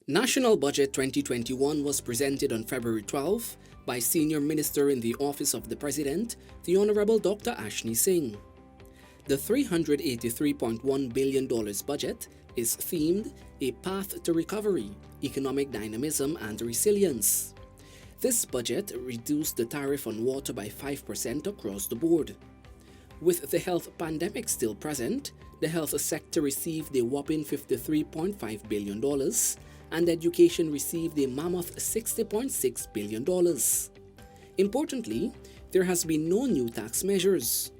National Budget 2021 was presented on February 12 by Senior Minister in the Office of the President, the Honorable Dr. Ashni Singh. The $383.1 billion budget is themed A Path to Recovery, Economic Dynamism and Resilience. This budget reduced the tariff on water by 5% across the board. With the health pandemic still present, the health sector received a whopping $53.5 billion and education received a mammoth $60.6 billion. Importantly, there has been no new tax measures.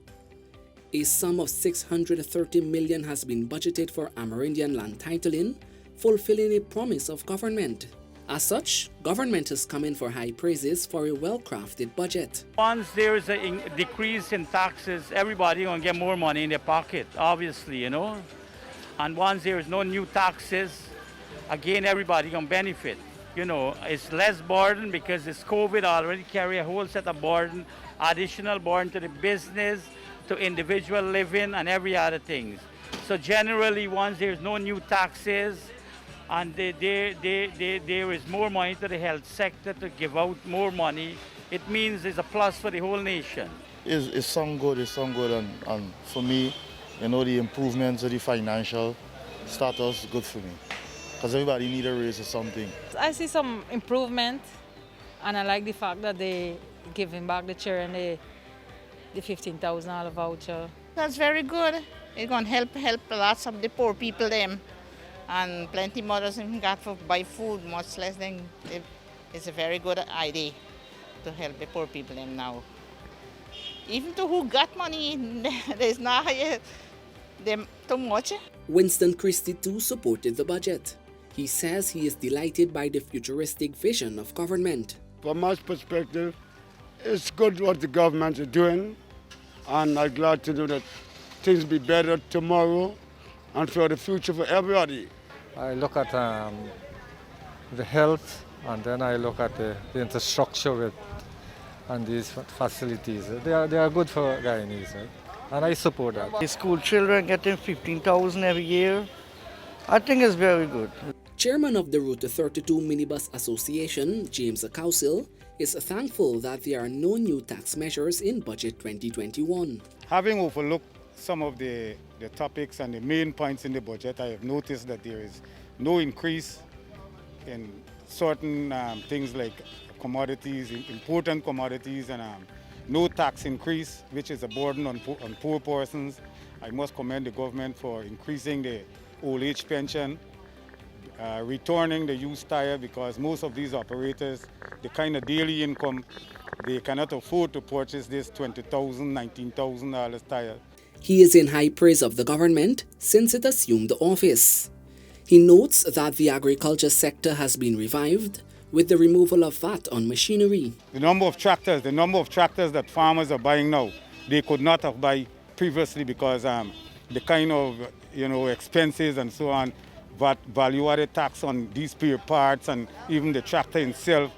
A sum of $630 million has been budgeted for Amerindian land titling, fulfilling a promise of government. As such, government has come in for high praises for a well-crafted budget. Once there is a decrease in taxes, everybody gonna get more money in their pocket, obviously, And once there is no new taxes, again, everybody gonna benefit. It's less burden because it's COVID already carry a whole set of burden, additional burden to the business, to individual living and every other things. So generally, once there's no new taxes and there is more money to the health sector to give out more money, it means it's a plus for the whole nation. It sounds good, and for me, the improvements of the financial status is good for me. Because everybody needs a raise or something. I see some improvement, and I like the fact that they giving back the children the $15,000 voucher. That's very good. It's going to help lots of the poor people them. And plenty mothers even got to buy food, much less than it's a very good idea to help the poor people them now. Even to who got money, there's not them too much. Winston Christie too supported the budget. He says he is delighted by the futuristic vision of government. From my perspective, it's good what the government is doing, and I'm glad to know that things will be better tomorrow and for the future for everybody. I look at the health, and then I look at the infrastructure and these facilities. They are good for Guyanese, right? And I support that. The school children getting $15,000 every year. I think it's very good. Chairman of the Route 32 Minibus Association, James Council, is thankful that there are no new tax measures in Budget 2021. Having overlooked some of the topics and the main points in the budget, I have noticed that there is no increase in certain things like commodities, important commodities, and no tax increase, which is a burden on poor persons. I must commend the government for increasing the old age pension, returning the used tire, because most of these operators, the kind of daily income, they cannot afford to purchase this $20,000, $19,000 tire. He is in high praise of the government since it assumed the office. He notes that the agriculture sector has been revived with the removal of VAT on machinery. The number of tractors that farmers are buying now, they could not have bought previously because the kind of expenses and so on, VAT value-added tax on these spare parts and even the tractor itself,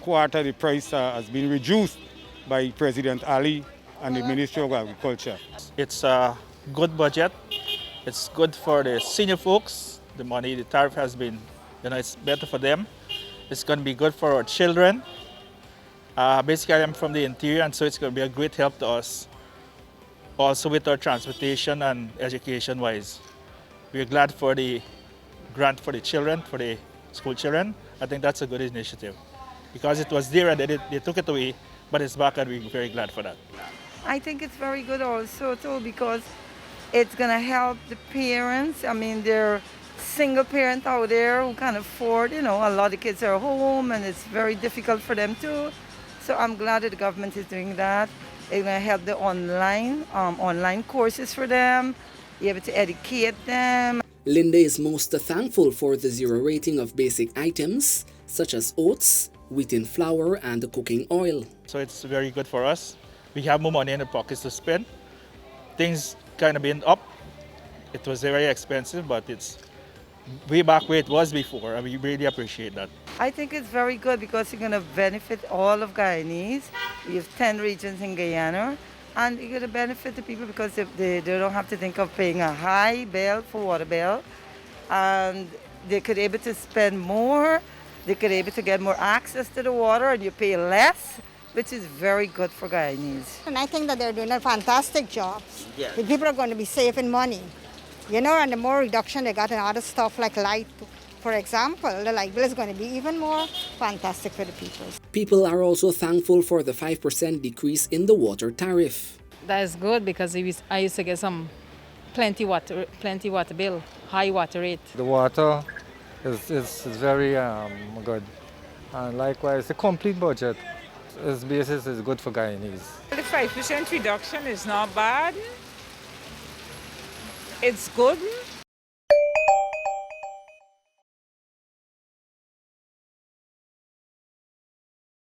quarter the price has been reduced by President Ali and the Ministry of Agriculture. It's a good budget. It's good for the senior folks. The money, the tariff has been, it's better for them. It's going to be good for our children. Basically, I'm from the interior, and so it's going to be a great help to us. Also with our transportation and education-wise. We're glad for the grant for the children, for the school children. I think that's a good initiative. Because it was there and they took it away, but it's back and we're very glad for that. I think it's very good also too, because it's going to help the parents. I mean, there are single parents out there who can't afford, a lot of kids are home and it's very difficult for them too. So I'm glad that the government is doing that. It's going to help the online courses for them, be able to educate them. Linda is most thankful for the zero rating of basic items such as oats, wheaten flour, and cooking oil. So it's very good for us. We have more money in the pockets to spend. Things kind of been up. It was very expensive, but it's way back where it was before, and we really appreciate that. I think it's very good because it's going to benefit all of Guyanese. We have 10 regions in Guyana, and it's going to benefit the people because they don't have to think of paying a high bill for water bill. And they could able to spend more, they could able to get more access to the water, and you pay less, which is very good for Guyanese. And I think that they're doing a fantastic job. Yeah. The people are going to be saving money, you know, and the more reduction they got in other stuff like light, for example, the light bill is going to be even more fantastic for the people. People are also thankful for the 5% decrease in the water tariff. That is good because I used to get plenty water bill, high water rate. The water is very good. And likewise, the complete budget basis is good for Guyanese. The 5% reduction is not bad. It's good.